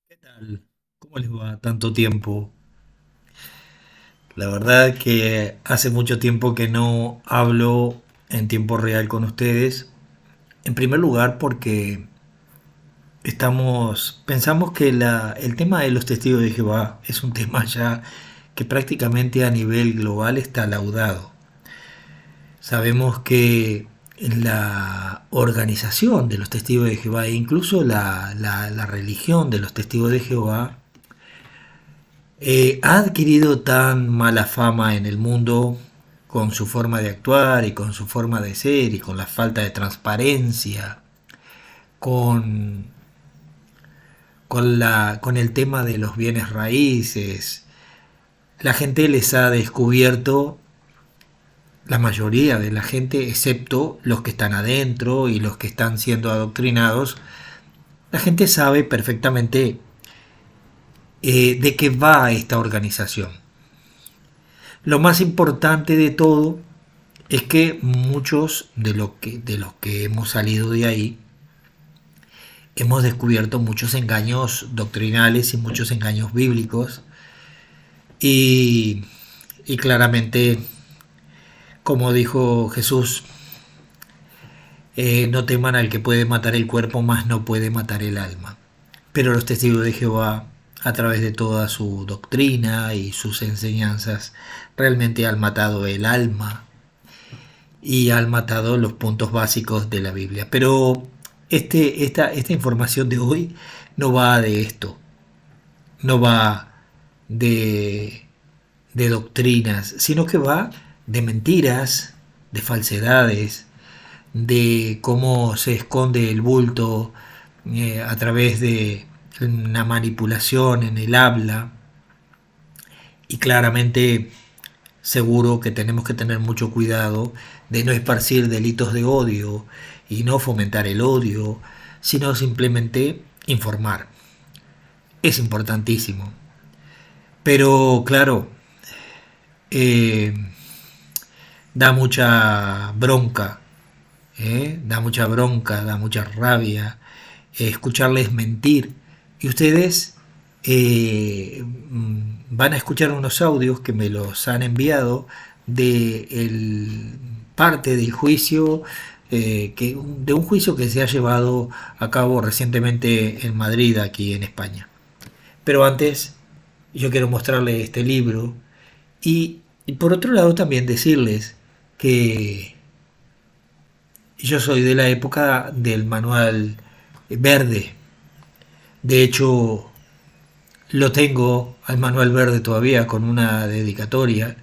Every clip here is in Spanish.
¿Qué tal? ¿Cómo les va? Tanto tiempo. La verdad que hace mucho tiempo que no hablo en tiempo real con ustedes. En primer lugar porque pensamos que el tema de los testigos de Jehová es un tema ya que prácticamente a nivel global está laudado. Sabemos que la organización de los testigos de Jehová e incluso la religión de los testigos de Jehová ha adquirido tan mala fama en el mundo con su forma de actuar y con su forma de ser y con la falta de transparencia, con, con el tema de los bienes raíces. La gente les ha descubierto, la mayoría de la gente, excepto los que están adentro y los que están siendo adoctrinados, la gente sabe perfectamente de qué va esta organización. Lo más importante de todo es que muchos de los que hemos salido de ahí hemos descubierto muchos engaños doctrinales y muchos engaños bíblicos y, y claramente, como dijo Jesús, no teman al que puede matar el cuerpo, mas no puede matar el alma. Pero los testigos de Jehová, a través de toda su doctrina y sus enseñanzas, realmente han matado el alma y han matado los puntos básicos de la Biblia. Pero esta información de hoy no va de esto, no va de, de doctrinas, sino que va de mentiras, de falsedades, de cómo se esconde el bulto a través de una manipulación en el habla y claramente seguro que tenemos que tener mucho cuidado de no esparcir delitos de odio y no fomentar el odio, sino simplemente informar. Es importantísimo. Pero claro, eh, da mucha bronca, da mucha bronca, da mucha rabia escucharles mentir. Y ustedes van a escuchar unos audios que me los han enviado de parte del juicio, de un juicio que se ha llevado a cabo recientemente en Madrid, aquí en España. Pero antes, yo quiero mostrarles este libro y por otro lado también decirles que yo soy de la época del manual verde. De hecho, lo tengo al manual verde todavía con una dedicatoria,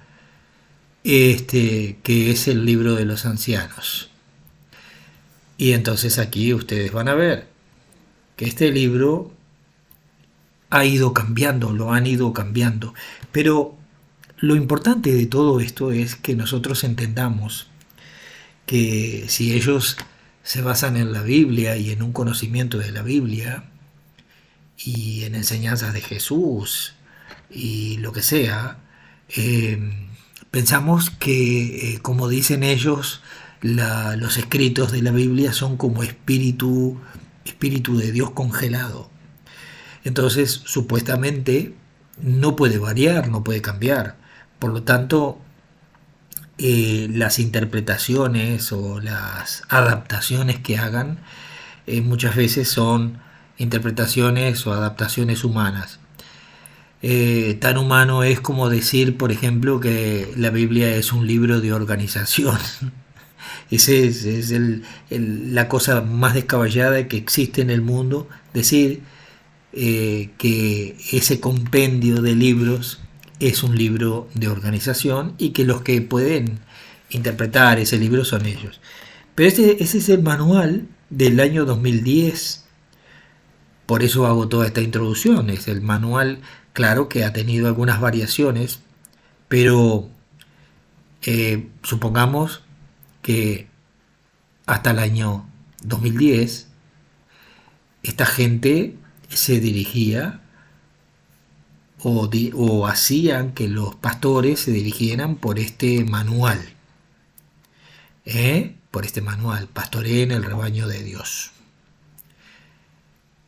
que es el libro de los ancianos. Y entonces aquí ustedes van a ver que este libro ha ido cambiando, lo han ido cambiando. Pero lo importante de todo esto es que nosotros entendamos que si ellos se basan en la Biblia y en un conocimiento de la Biblia y en enseñanzas de Jesús y lo que sea, pensamos que, como dicen ellos, los escritos de la Biblia son como espíritu de Dios congelado. Entonces, supuestamente, no puede variar, no puede cambiar. Por lo tanto, las interpretaciones o las adaptaciones que hagan muchas veces son interpretaciones o adaptaciones humanas. Tan humano es como decir, por ejemplo, que la Biblia es un libro de organización. Es la cosa más descabellada que existe en el mundo, decir que ese compendio de libros es un libro de organización y que los que pueden interpretar ese libro son ellos. Pero ese es el manual del año 2010, por eso hago toda esta introducción. Es el manual, claro que ha tenido algunas variaciones, pero supongamos que hasta el año 2010 esta gente se dirigía o hacían que los pastores se dirigieran por este manual, por este manual, pastoreen el rebaño de Dios.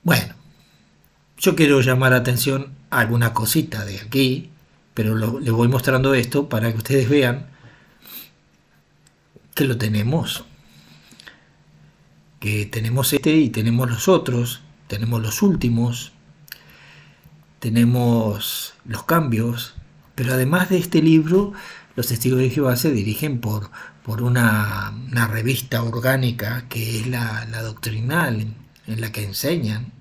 Bueno, Yo quiero llamar la atención a alguna cosita de aquí, pero les voy mostrando esto para que ustedes vean que lo tenemos, que tenemos este y tenemos los otros, tenemos los últimos, tenemos los cambios, pero además de este libro, los testigos de Jehová se dirigen por una revista orgánica que es la doctrinal, en la que enseñan,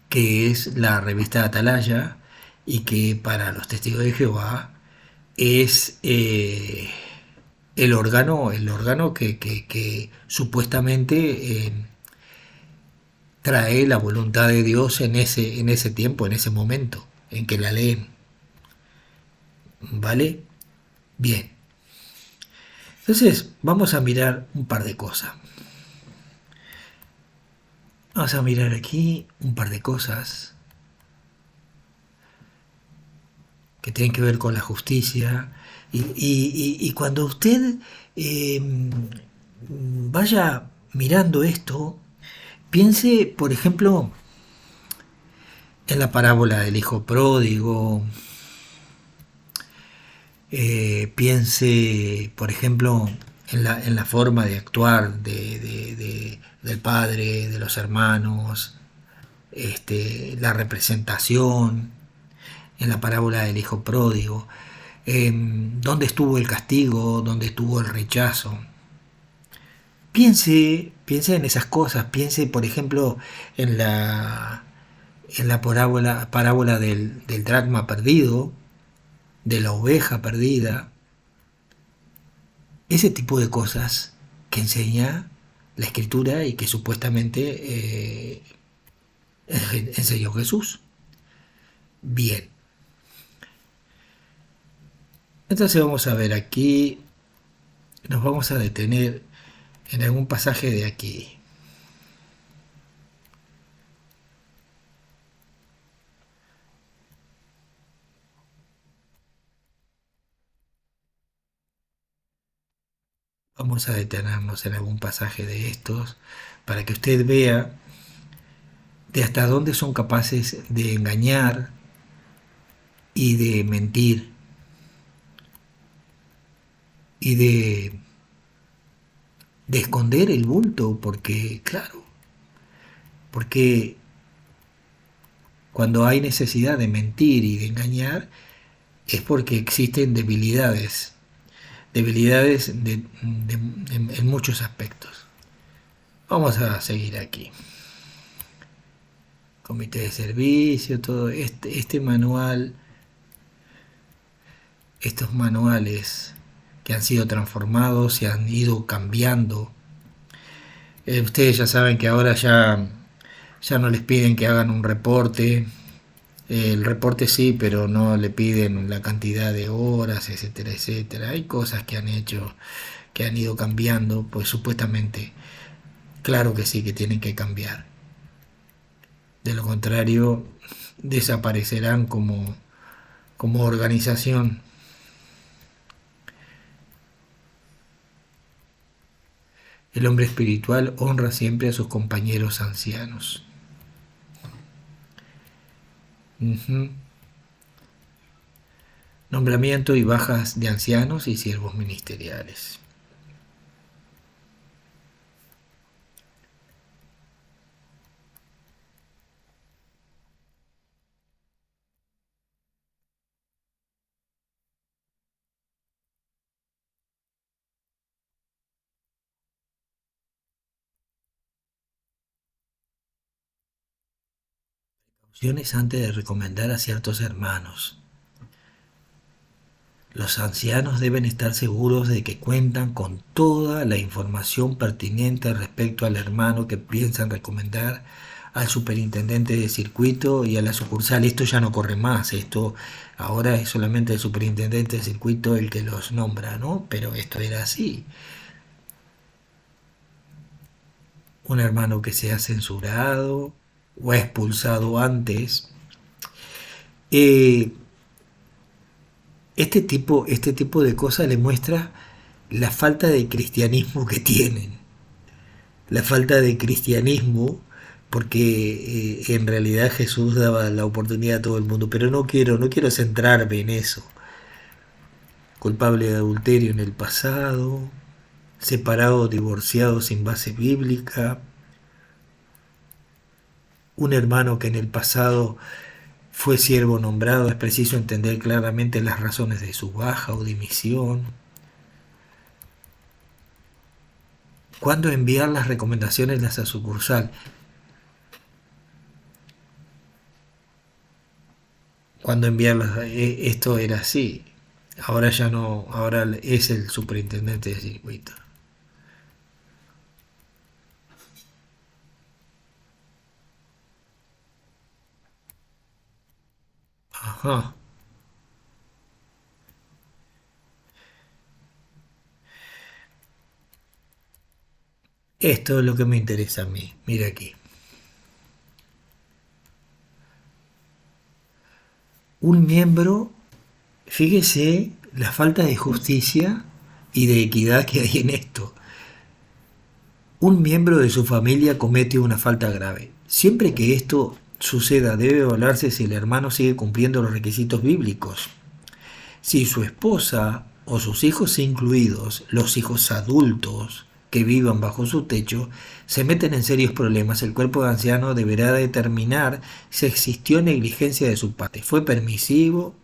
que es la revista Atalaya, y que para los testigos de Jehová es el órgano que supuestamente trae la voluntad de Dios en ese tiempo, en ese momento en que la leen. ¿Vale? Bien. Entonces, vamos a mirar un par de cosas. Vamos a mirar aquí un par de cosas que tienen que ver con la justicia. Y cuando usted vaya mirando esto, piense, por ejemplo, en la parábola del hijo pródigo. Piense, por ejemplo, en la forma de actuar del padre, de los hermanos, la representación, en la parábola del hijo pródigo, dónde estuvo el castigo, dónde estuvo el rechazo. Piense en esas cosas, piense, por ejemplo, en la parábola del dracma perdido, de la oveja perdida, ese tipo de cosas que enseña la escritura y que supuestamente enseñó Jesús. Bien, entonces vamos a ver aquí, nos vamos a detener en algún pasaje de aquí. Vamos a detenernos en algún pasaje de estos para que usted vea de hasta dónde son capaces de engañar y de mentir y de esconder el bulto, porque, claro, porque cuando hay necesidad de mentir y de engañar es porque existen debilidades en muchos aspectos. Vamos a seguir aquí. Comité de servicio, todo este manual, estos manuales que han sido transformados, se han ido cambiando. Ustedes ya saben que ahora ya no les piden que hagan un reporte. El reporte sí, pero no le piden la cantidad de horas, etcétera, etcétera. Hay cosas que han hecho, que han ido cambiando, pues supuestamente, claro que sí, que tienen que cambiar. De lo contrario, desaparecerán como organización. El hombre espiritual honra siempre a sus compañeros ancianos. Nombramiento y bajas de ancianos y siervos ministeriales. Opciones antes de recomendar a ciertos hermanos. Los ancianos deben estar seguros de que cuentan con toda la información pertinente respecto al hermano que piensan recomendar al superintendente de circuito y a la sucursal. Esto ya no corre más, esto ahora es solamente el superintendente de circuito el que los nombra, ¿no? Pero esto era así. Un hermano que sea censurado o expulsado antes. Este tipo de cosas le muestra la falta de cristianismo que tienen, la falta de cristianismo porque en realidad Jesús daba la oportunidad a todo el mundo, pero no quiero centrarme en eso. Culpable de adulterio en el pasado, separado, divorciado sin base bíblica, un hermano que en el pasado fue siervo nombrado, es preciso entender claramente las razones de su baja o dimisión. ¿Cuándo enviar las recomendaciones a esa sucursal? ¿Cuándo enviarlas? Esto era así. Ahora ya no, ahora es el superintendente de circuito. Ajá. Esto es lo que me interesa a mí. Mira aquí. Un miembro, fíjese la falta de justicia y de equidad que hay en esto. Un miembro de su familia comete una falta grave. Siempre que esto suceda debe evaluarse si el hermano sigue cumpliendo los requisitos bíblicos. Si su esposa o sus hijos incluidos, los hijos adultos que vivan bajo su techo, se meten en serios problemas, el cuerpo de anciano deberá determinar si existió negligencia de su parte. ¿Fue permisivo?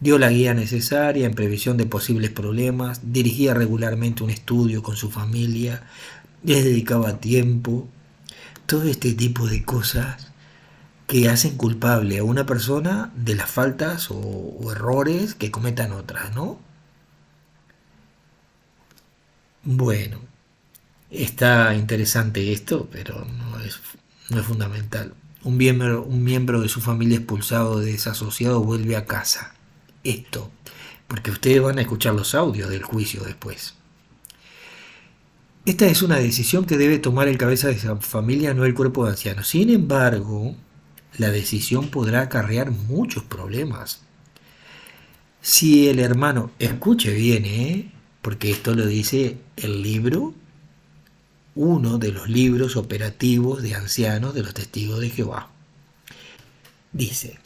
¿Dio la guía necesaria en previsión de posibles problemas? ¿Dirigía regularmente un estudio con su familia? ¿Les dedicaba tiempo? Todo este tipo de cosas que hacen culpable a una persona de las faltas o errores que cometan otras, ¿no? Bueno, está interesante esto, pero no es fundamental. Un miembro de su familia expulsado de desasociado vuelve a casa. Esto, porque ustedes van a escuchar los audios del juicio después. Esta es una decisión que debe tomar el cabeza de esa familia, no el cuerpo de ancianos. Sin embargo, la decisión podrá acarrear muchos problemas. Si el hermano, escuche bien, porque esto lo dice el libro, uno de los libros operativos de ancianos de los testigos de Jehová. Dice,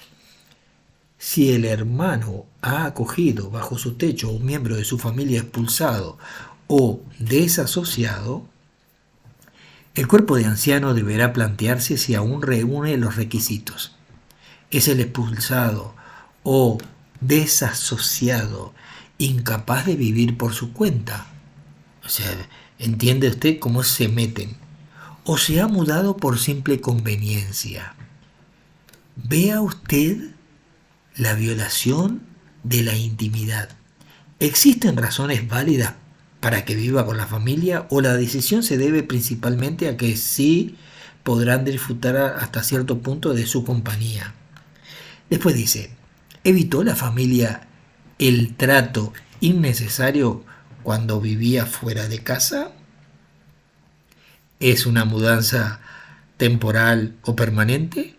si el hermano ha acogido bajo su techo a un miembro de su familia expulsado o desasociado, el cuerpo de anciano deberá plantearse si aún reúne los requisitos. ¿Es el expulsado o desasociado incapaz de vivir por su cuenta? O sea, ¿entiende usted cómo se meten? ¿O se ha mudado por simple conveniencia? Vea usted la violación de la intimidad. ¿Existen razones válidas para que viva con la familia o la decisión se debe principalmente a que sí podrán disfrutar hasta cierto punto de su compañía? Después dice, ¿evitó la familia el trato innecesario cuando vivía fuera de casa? ¿Es una mudanza temporal o permanente?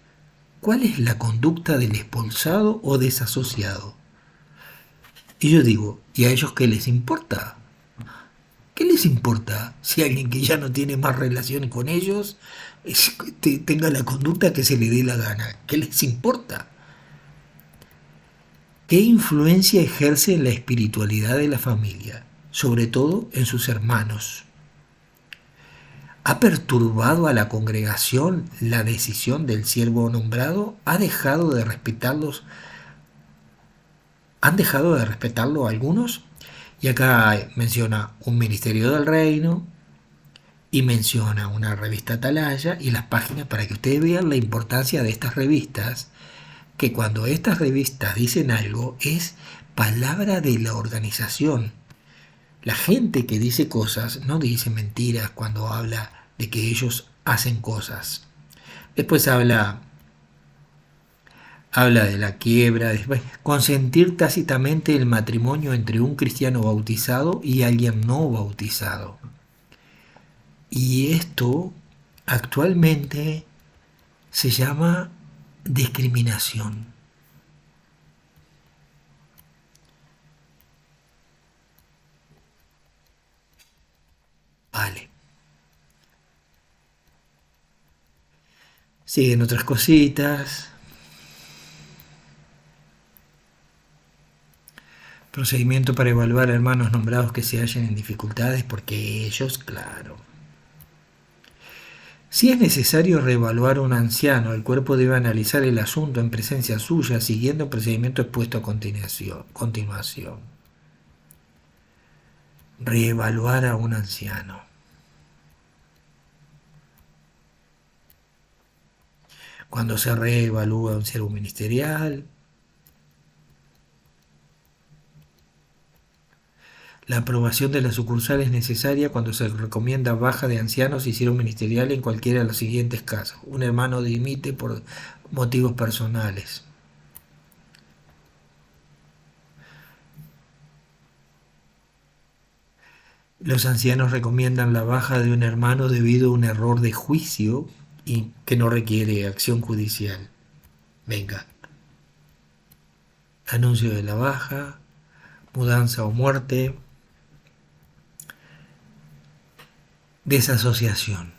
¿Cuál es la conducta del expulsado o desasociado? Y yo digo, ¿y a ellos qué les importa? ¿Qué les importa si alguien que ya no tiene más relación con ellos tenga la conducta que se le dé la gana? ¿Qué les importa? ¿Qué influencia ejerce en la espiritualidad de la familia, sobre todo en sus hermanos? ¿Ha perturbado a la congregación la decisión del siervo nombrado? ¿Ha dejado de respetarlos? ¿Han dejado de respetarlo algunos? Y acá menciona un ministerio del reino y menciona una revista Atalaya y las páginas para que ustedes vean la importancia de estas revistas, que cuando estas revistas dicen algo es palabra de la organización. La gente que dice cosas no dice mentiras cuando habla de que ellos hacen cosas. Después habla de la quiebra, después consentir tácitamente el matrimonio entre un cristiano bautizado y alguien no bautizado. Y esto actualmente se llama discriminación. Vale. Siguen otras cositas. Procedimiento para evaluar a hermanos nombrados que se hallen en dificultades porque ellos, claro. Si es necesario reevaluar a un anciano, el cuerpo debe analizar el asunto en presencia suya, siguiendo el procedimiento expuesto a continuación. Reevaluar a un anciano. Cuando se reevalúa un siervo ministerial, la aprobación de la sucursal es necesaria cuando se recomienda baja de ancianos y siervo ministerial en cualquiera de los siguientes casos. Un hermano dimite por motivos personales. Los ancianos recomiendan la baja de un hermano debido a un error de juicio y que no requiere acción judicial. Venga, anuncio de la baja, mudanza o muerte, desasociación,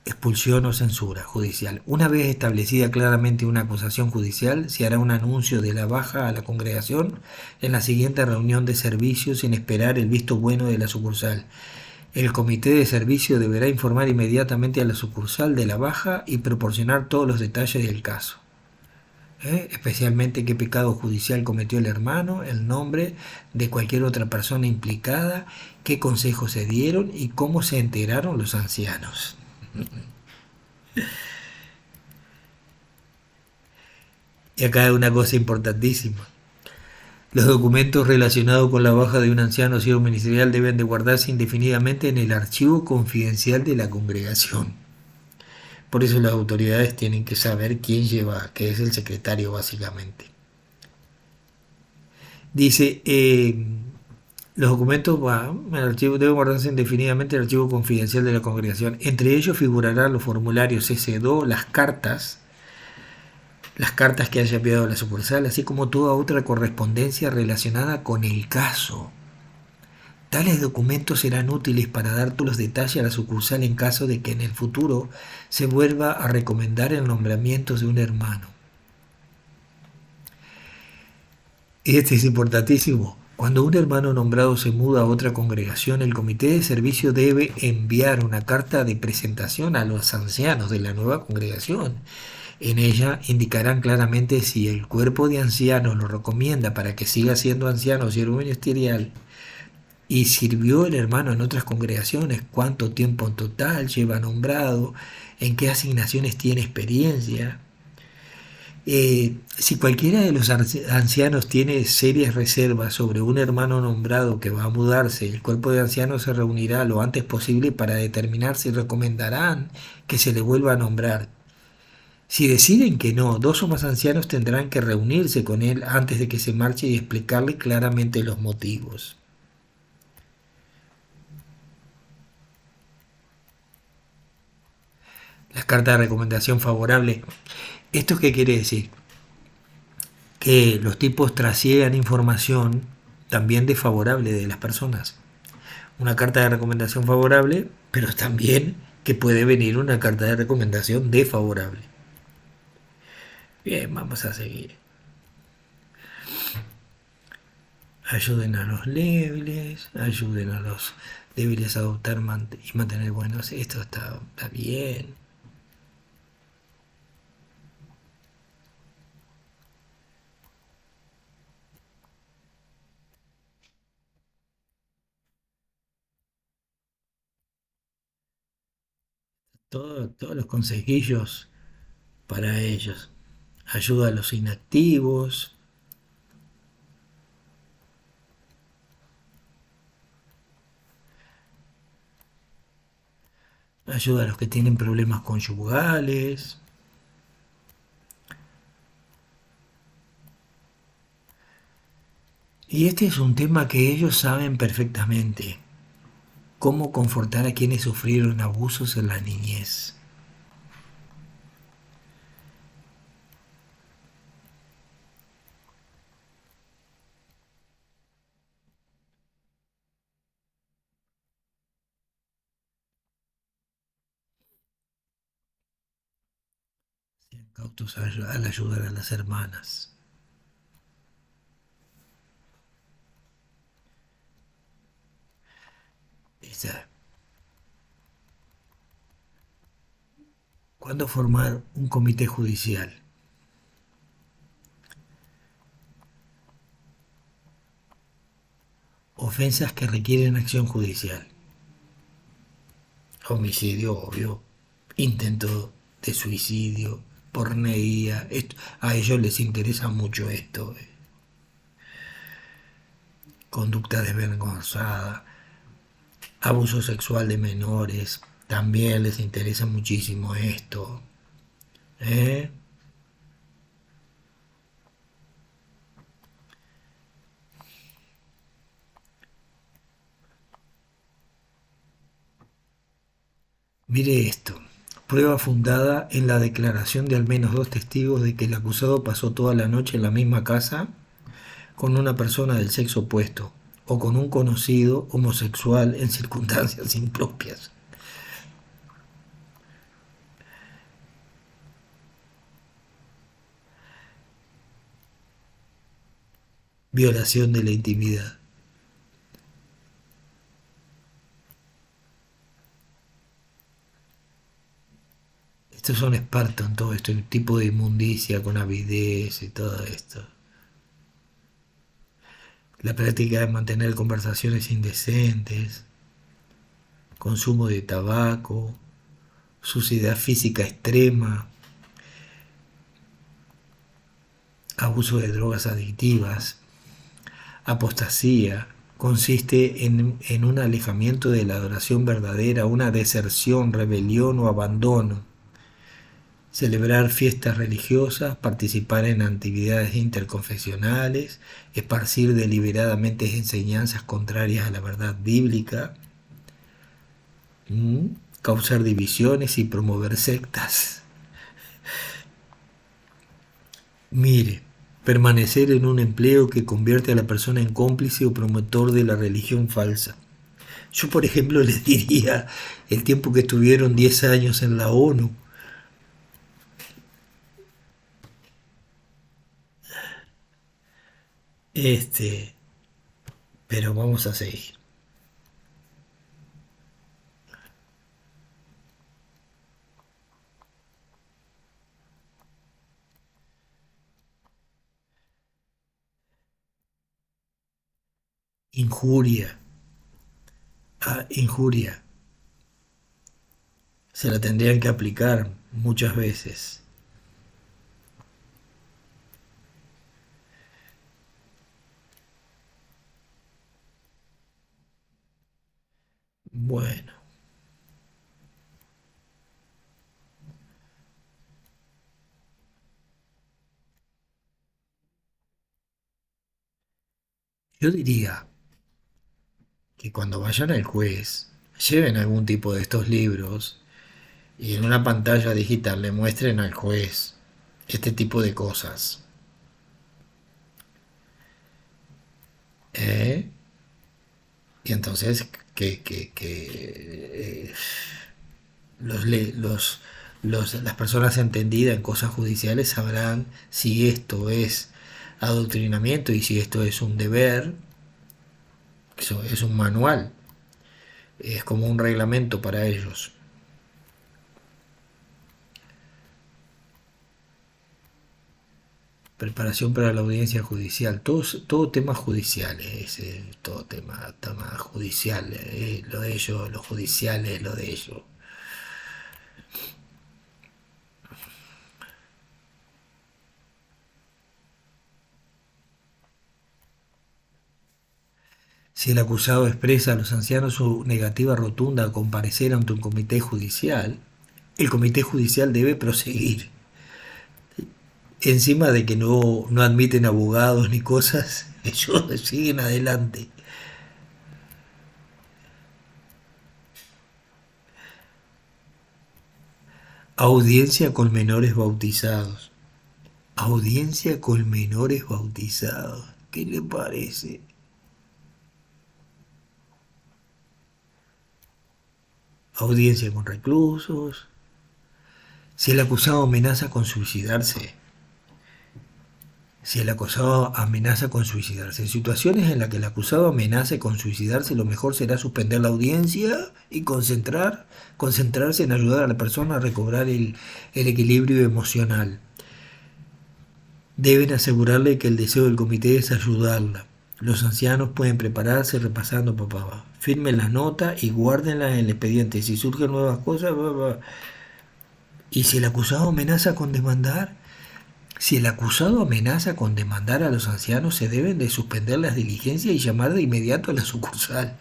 expulsión o censura judicial. Una vez establecida claramente una acusación judicial, se hará un anuncio de la baja a la congregación en la siguiente reunión de servicio sin esperar el visto bueno de la sucursal. El comité de servicio deberá informar inmediatamente a la sucursal de la baja y proporcionar todos los detalles del caso. Especialmente qué pecado judicial cometió el hermano, el nombre de cualquier otra persona implicada, qué consejos se dieron y cómo se enteraron los ancianos. Y acá hay una cosa importantísima. Los documentos relacionados con la baja de un anciano o siervo ministerial deben de guardarse indefinidamente en el archivo confidencial de la congregación. Por eso las autoridades tienen que saber quién lleva, que es el secretario básicamente. Dice, los documentos deben guardarse indefinidamente en el archivo confidencial de la congregación. Entre ellos figurarán los formularios S2, las cartas que haya enviado a la sucursal, así como toda otra correspondencia relacionada con el caso. Tales documentos serán útiles para dar todos los detalles a la sucursal en caso de que en el futuro se vuelva a recomendar el nombramiento de un hermano. Este es importantísimo. Cuando un hermano nombrado se muda a otra congregación, el comité de servicio debe enviar una carta de presentación a los ancianos de la nueva congregación. En ella indicarán claramente si el cuerpo de ancianos lo recomienda para que siga siendo anciano o siervo ministerial y sirvió el hermano en otras congregaciones, cuánto tiempo en total lleva nombrado, en qué asignaciones tiene experiencia. Si cualquiera de los ancianos tiene serias reservas sobre un hermano nombrado que va a mudarse, el cuerpo de ancianos se reunirá lo antes posible para determinar si recomendarán que se le vuelva a nombrar. Si deciden que no, dos o más ancianos tendrán que reunirse con él antes de que se marche y explicarle claramente los motivos. Las cartas de recomendación favorable. ¿Esto qué quiere decir? Que los tipos trasiegan información también desfavorable de las personas. Una carta de recomendación favorable, pero también que puede venir una carta de recomendación desfavorable. Bien, vamos a seguir. Ayuden a los débiles, ayuden a los débiles a adoptar y mantener buenos. Esto está bien. Todos los consejillos para ellos. Ayuda a los inactivos, ayuda a los que tienen problemas conyugales. Y este es un tema que ellos saben perfectamente. Cómo confortar a quienes sufrieron abusos en la niñez. cautos al ayudar a las hermanas. Esa. ¿Cuándo formar un comité judicial? Ofensas que requieren acción judicial. Homicidio, obvio. Intento de suicidio, porneía. A ellos les interesa mucho esto. Conducta desvergonzada, abuso sexual de menores. También les interesa muchísimo esto. ¿Eh? Mire esto. Prueba fundada en la declaración de al menos dos testigos de que el acusado pasó toda la noche en la misma casa con una persona del sexo opuesto o con un conocido homosexual en circunstancias impropias. Violación de la intimidad. Estos son expertos en todo este tipo de inmundicia con avidez y todo esto. La práctica de mantener conversaciones indecentes, consumo de tabaco, suciedad física extrema, abuso de drogas adictivas, apostasía, consiste en un alejamiento de la adoración verdadera, una deserción, rebelión o abandono. Celebrar fiestas religiosas, participar en actividades interconfesionales, esparcir deliberadamente enseñanzas contrarias a la verdad bíblica, causar divisiones y promover sectas. Mire, permanecer en un empleo que convierte a la persona en cómplice o promotor de la religión falsa. Yo, por ejemplo, les diría el tiempo que estuvieron 10 años en la ONU. Este, pero vamos a seguir. Injuria. Injuria. Se la tendrían que aplicar muchas veces. Bueno, yo diría que cuando vayan al juez, lleven algún tipo de estos libros y en una pantalla digital le muestren al juez este tipo de cosas. ¿Eh? Y entonces que los, las personas entendidas en cosas judiciales sabrán si esto es adoctrinamiento y si esto es un deber, eso es un manual, es como un reglamento para ellos. Preparación para la audiencia judicial, todo tema judicial, todo tema judicial, lo de ellos, lo judicial es lo de ellos. Si el acusado expresa a los ancianos su negativa rotunda a comparecer ante un comité judicial, el comité judicial debe proseguir. Encima de que no admiten abogados ni cosas, ellos siguen adelante. Audiencia con menores bautizados. Audiencia con menores bautizados. ¿Qué le parece? Audiencia con reclusos. Si el acusado amenaza con suicidarse, si el acusado amenaza con suicidarse. En situaciones en las que el acusado amenace con suicidarse, lo mejor será suspender la audiencia y concentrarse en ayudar a la persona a recobrar el equilibrio emocional. Deben asegurarle que el deseo del comité es ayudarla. Los ancianos pueden prepararse repasando, papá. Firmen las notas y guárdenlas en el expediente. Si surgen nuevas cosas, y si el acusado amenaza con demandar, si el acusado amenaza con demandar a los ancianos, se deben de suspender las diligencias y llamar de inmediato a la sucursal.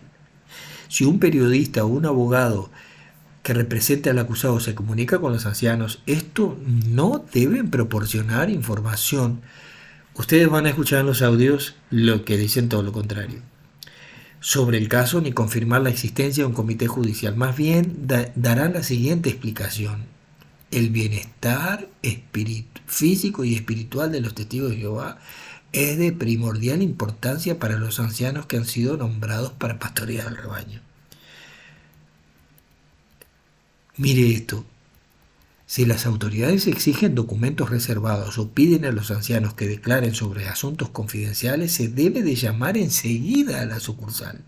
Si un periodista o un abogado que represente al acusado se comunica con los ancianos, estos no deben proporcionar información. Ustedes van a escuchar en los audios lo que dicen todo lo contrario sobre el caso ni confirmar la existencia de un comité judicial. Más bien darán la siguiente explicación. El bienestar físico y espiritual de los testigos de Jehová es de primordial importancia para los ancianos que han sido nombrados para pastorear el rebaño. Mire esto, si las autoridades exigen documentos reservados o piden a los ancianos que declaren sobre asuntos confidenciales, se debe de llamar enseguida a la sucursal.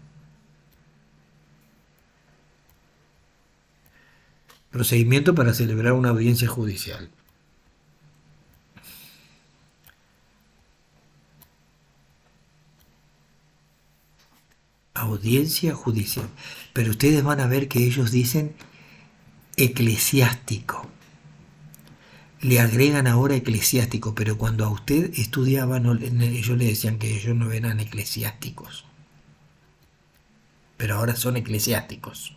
Procedimiento para celebrar una audiencia judicial. Audiencia judicial. Pero ustedes van a ver que ellos dicen eclesiástico. Le agregan ahora eclesiástico, pero cuando a usted estudiaba, no, ellos le decían que ellos no eran eclesiásticos. Pero ahora son eclesiásticos.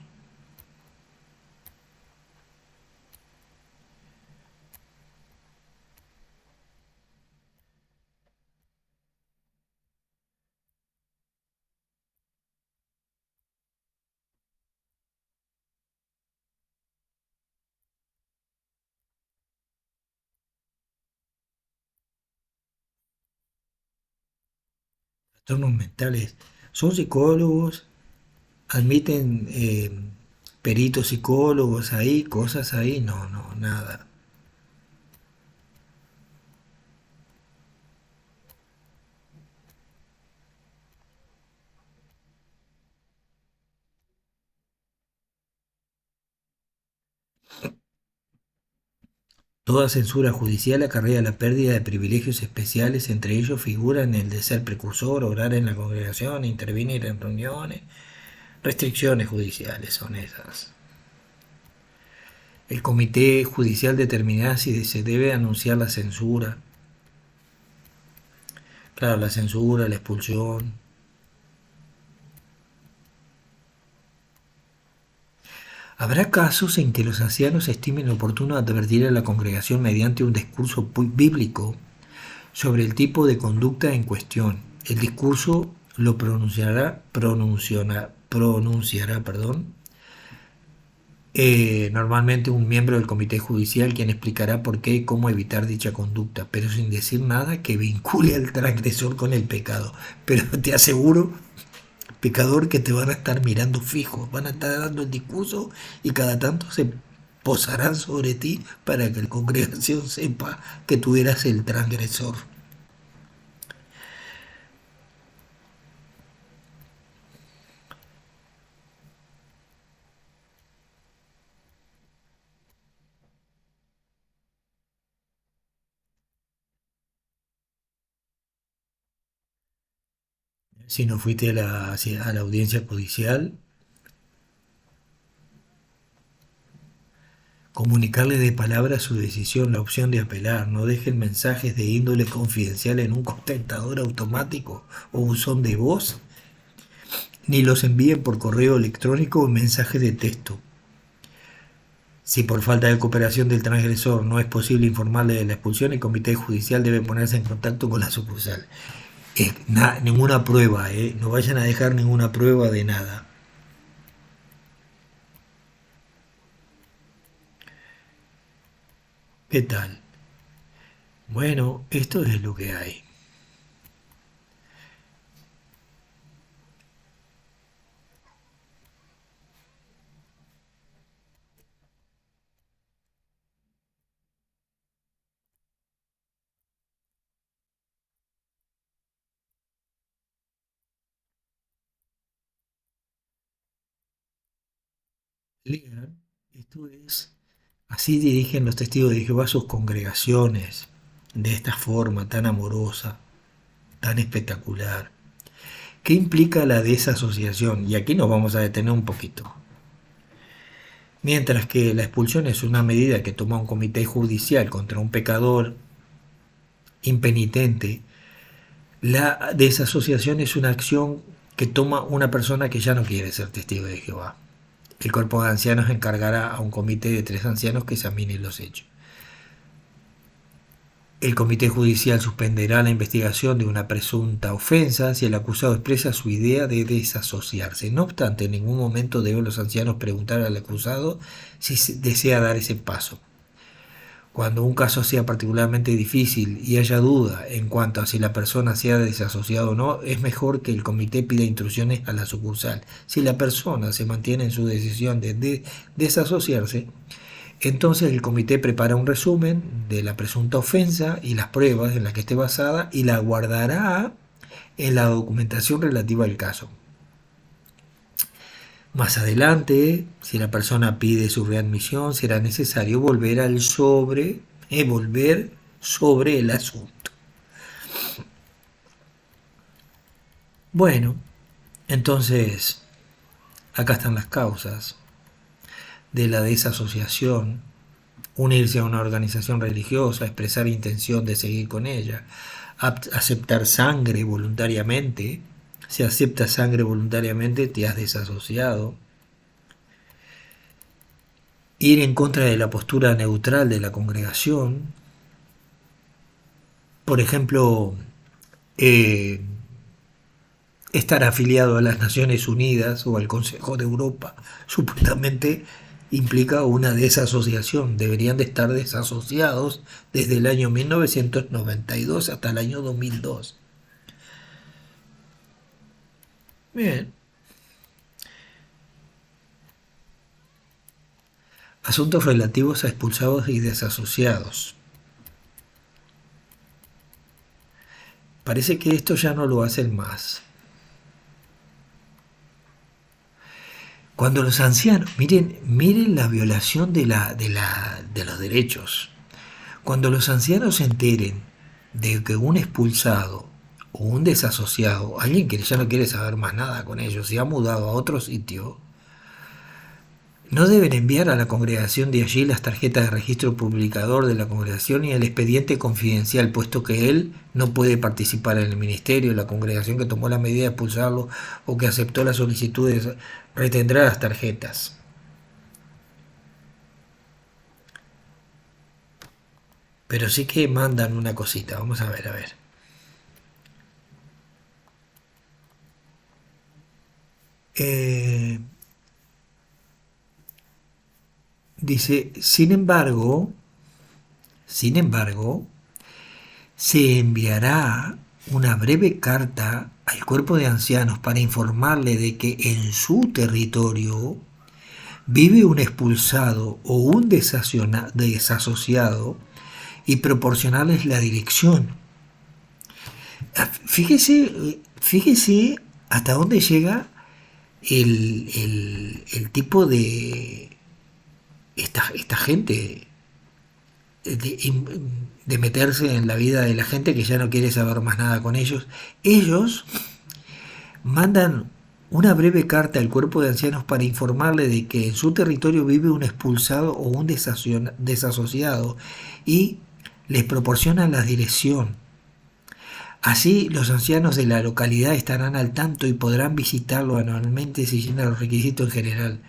Trastornos mentales. Son psicólogos, admiten peritos psicólogos ahí, cosas ahí, no, no, nada. Toda censura judicial acarrea la pérdida de privilegios especiales, entre ellos figuran el de ser precursor, orar en la congregación, intervenir en reuniones. Restricciones judiciales son esas. El comité judicial determinará si se debe anunciar la censura. Claro, la censura, la expulsión. Habrá casos en que los ancianos estimen oportuno advertir a la congregación mediante un discurso bíblico sobre el tipo de conducta en cuestión. El discurso lo pronunciará, normalmente un miembro del comité judicial quien explicará por qué y cómo evitar dicha conducta, pero sin decir nada que vincule al transgresor con el pecado. Pero te aseguro, pecador, que te van a estar mirando fijo, van a estar dando el discurso y cada tanto se posarán sobre ti para que la congregación sepa que tú eras el transgresor. Si no fuiste a la audiencia judicial, comunicarle de palabra su decisión, la opción de apelar. No dejen mensajes de índole confidencial en un contestador automático o buzón de voz, ni los envíen por correo electrónico o mensaje de texto. Si por falta de cooperación del transgresor no es posible informarle de la expulsión, el comité judicial debe ponerse en contacto con la sucursal. Ninguna prueba, no vayan a dejar ninguna prueba de nada. ¿Qué tal? Bueno, esto es lo que hay. lean, esto es, así dirigen los testigos de Jehová sus congregaciones, de esta forma tan amorosa, tan espectacular. ¿Qué implica la desasociación? Y aquí nos vamos a detener un poquito. Mientras que la expulsión es una medida que toma un comité judicial contra un pecador impenitente, la desasociación es una acción que toma una persona que ya no quiere ser testigo de Jehová. El cuerpo de ancianos encargará a un comité de 3 ancianos que examinen los hechos. El comité judicial suspenderá la investigación de una presunta ofensa si el acusado expresa su idea de desasociarse. No obstante, en ningún momento deben los ancianos preguntar al acusado si desea dar ese paso. Cuando un caso sea particularmente difícil y haya duda en cuanto a si la persona se ha desasociado o no, es mejor que el comité pida instrucciones a la sucursal. Si la persona se mantiene en su decisión de desasociarse, entonces el comité prepara un resumen de la presunta ofensa y las pruebas en las que esté basada y la guardará en la documentación relativa al caso. Más adelante, si la persona pide su readmisión, será necesario volver sobre el asunto. Bueno, entonces, acá están las causas de la desasociación: unirse a una organización religiosa, expresar intención de seguir con ella, aceptar sangre voluntariamente. Si aceptas sangre voluntariamente, te has desasociado. Ir en contra de la postura neutral de la congregación. Por ejemplo, eh, estar afiliado a las Naciones Unidas o al Consejo de Europa supuestamente implica una desasociación. Deberían de estar desasociados desde el año 1992 hasta el año 2002. Bien. Asuntos relativos a expulsados y desasociados. Parece que esto ya no lo hacen más. Cuando los ancianos, miren la violación de los derechos. Cuando los ancianos se enteren de que un expulsado o un desasociado, alguien que ya no quiere saber más nada con ellos, se ha mudado a otro sitio, no deben enviar a la congregación de allí las tarjetas de registro publicador de la congregación y el expediente confidencial, puesto que él no puede participar en el ministerio. La congregación que tomó la medida de expulsarlo o que aceptó las solicitudes retendrá las tarjetas. Pero sí que mandan una cosita. Vamos a ver, a ver. Eh, Dice, sin embargo, se enviará una breve carta al cuerpo de ancianos para informarle de que en su territorio vive un expulsado o un desasociado y proporcionarles la dirección. Fíjese hasta dónde llega el tipo de esta gente de, de meterse en la vida de la gente que ya no quiere saber más nada con ellos. Ellos mandan una breve carta al cuerpo de ancianos para informarle de que en su territorio vive un expulsado o un desasociado y les proporcionan la dirección. Así los ancianos de la localidad estarán al tanto y podrán visitarlo anualmente si llenan los requisitos en general.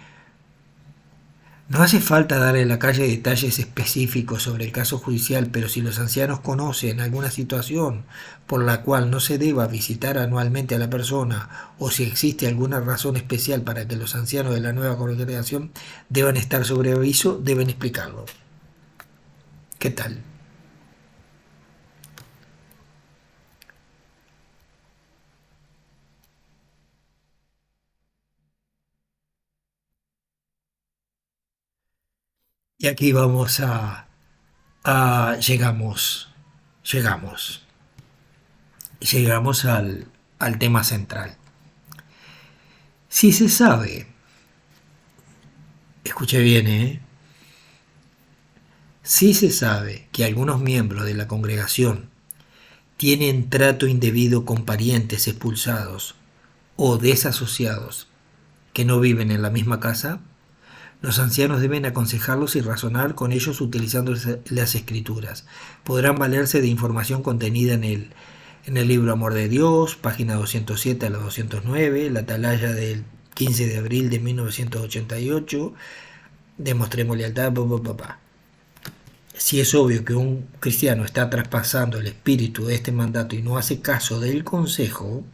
No hace falta dar en la calle detalles específicos sobre el caso judicial, pero si los ancianos conocen alguna situación por la cual no se deba visitar anualmente a la persona, o si existe alguna razón especial para que los ancianos de la nueva congregación deban estar sobre aviso, deben explicarlo. ¿Qué tal? Y aquí vamos llegamos, llegamos, llegamos al tema central. Si se sabe Escuche bien, ¿eh? Si se sabe que algunos miembros de la congregación tienen trato indebido con parientes expulsados o desasociados que no viven en la misma casa, los ancianos deben aconsejarlos y razonar con ellos utilizando las escrituras. Podrán valerse de información contenida en el libro Amor de Dios, página 207 a la 209, la atalaya del 15 de abril de 1988, demostremos lealtad, Si es obvio que un cristiano está traspasando el espíritu de este mandato y no hace caso del consejo,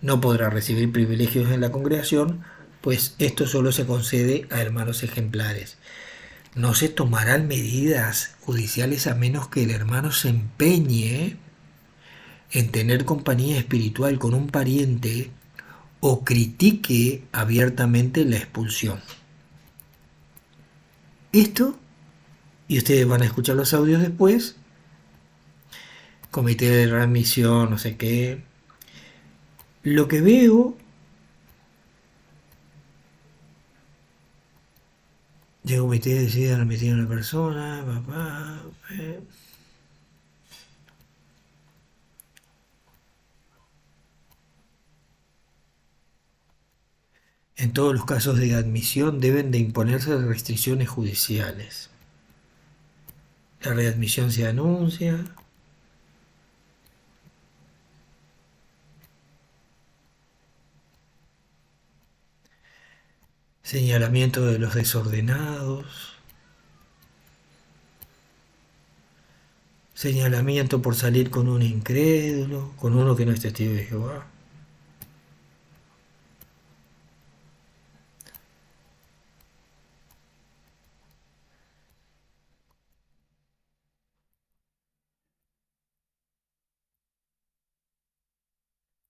no podrá recibir privilegios en la congregación, pues esto solo se concede a hermanos ejemplares. No se tomarán medidas judiciales a menos que el hermano se empeñe en tener compañía espiritual con un pariente o critique abiertamente la expulsión. Esto, y ustedes van a escuchar los audios después, comité de readmisión, no sé qué. Lo que veo, llega un comité decide readmitir a una persona, papá, En todos los casos de admisión deben de imponerse restricciones judiciales. La readmisión se anuncia. Señalamiento de los desordenados. Señalamiento por salir con un incrédulo, con uno que no es testigo de Jehová.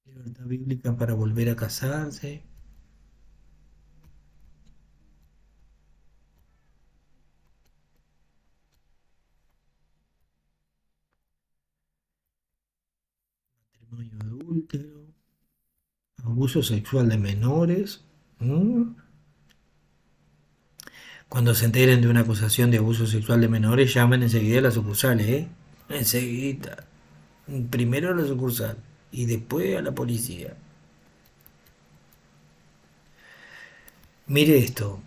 Libertad bíblica para volver a casarse. Matrimonio adúltero. Abuso sexual de menores. Cuando se enteren de una acusación de abuso sexual de menores, llamen enseguida a las sucursales, ¿eh? Enseguida. Primero a la sucursal y después a la policía. Mire esto,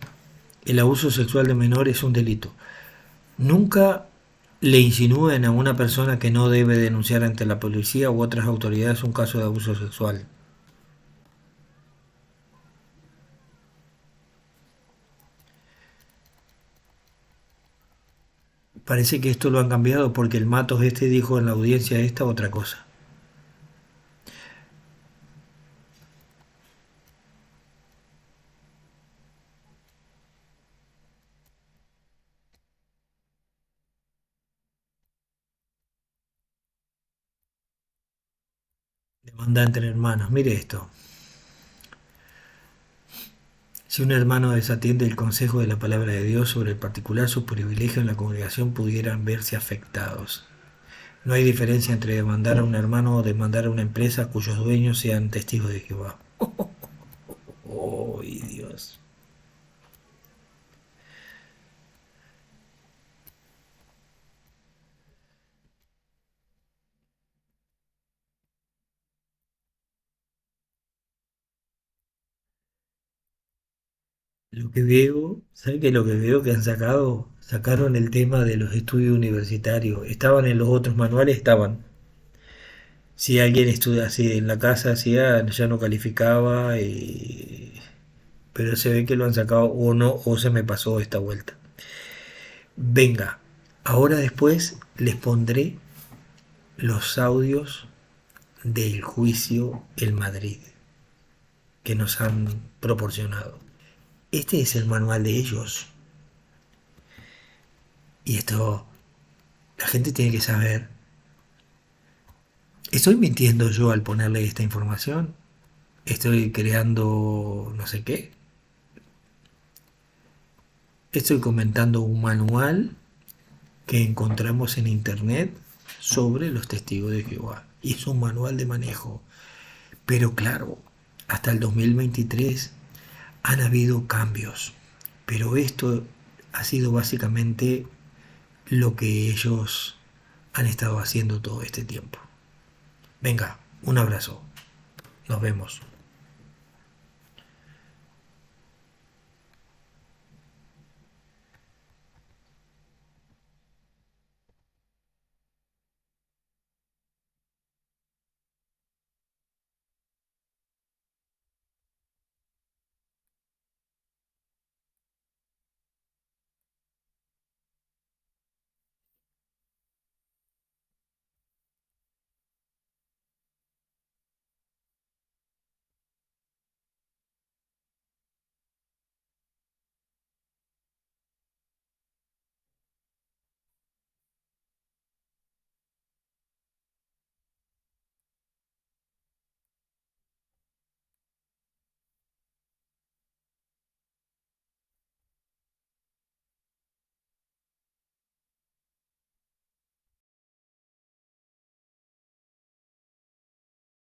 el abuso sexual de menores es un delito. Nunca le insinúen a una persona que no debe denunciar ante la policía u otras autoridades un caso de abuso sexual. Parece que esto lo han cambiado porque el Matos este dijo en la audiencia esta otra cosa. Demanda entre hermanos. Mire esto. Si un hermano desatiende el consejo de la palabra de Dios sobre el particular, sus privilegios en la congregación pudieran verse afectados. No hay diferencia entre demandar a un hermano o demandar a una empresa cuyos dueños sean testigos de Jehová. ¡Oh, Dios! Lo que veo, ¿sabe qué es lo que veo que han sacado? Sacaron el tema de los estudios universitarios. Estaban en los otros manuales, estaban. Si alguien estudia así en la casa, hacía, ya no calificaba, pero se ve que lo han sacado o no, o se me pasó esta vuelta. Venga, ahora después les pondré los audios del juicio en Madrid que nos han proporcionado. Este es el manual de ellos. Y esto, la gente tiene que saber. ¿Estoy mintiendo yo al ponerle esta información? ¿Estoy creando no sé qué? Estoy comentando un manual que encontramos en internet sobre los testigos de Jehová. Y es un manual de manejo. Pero claro, hasta el 2023 han habido cambios. Pero esto ha sido básicamente lo que ellos han estado haciendo todo este tiempo. Venga, un abrazo. Nos vemos.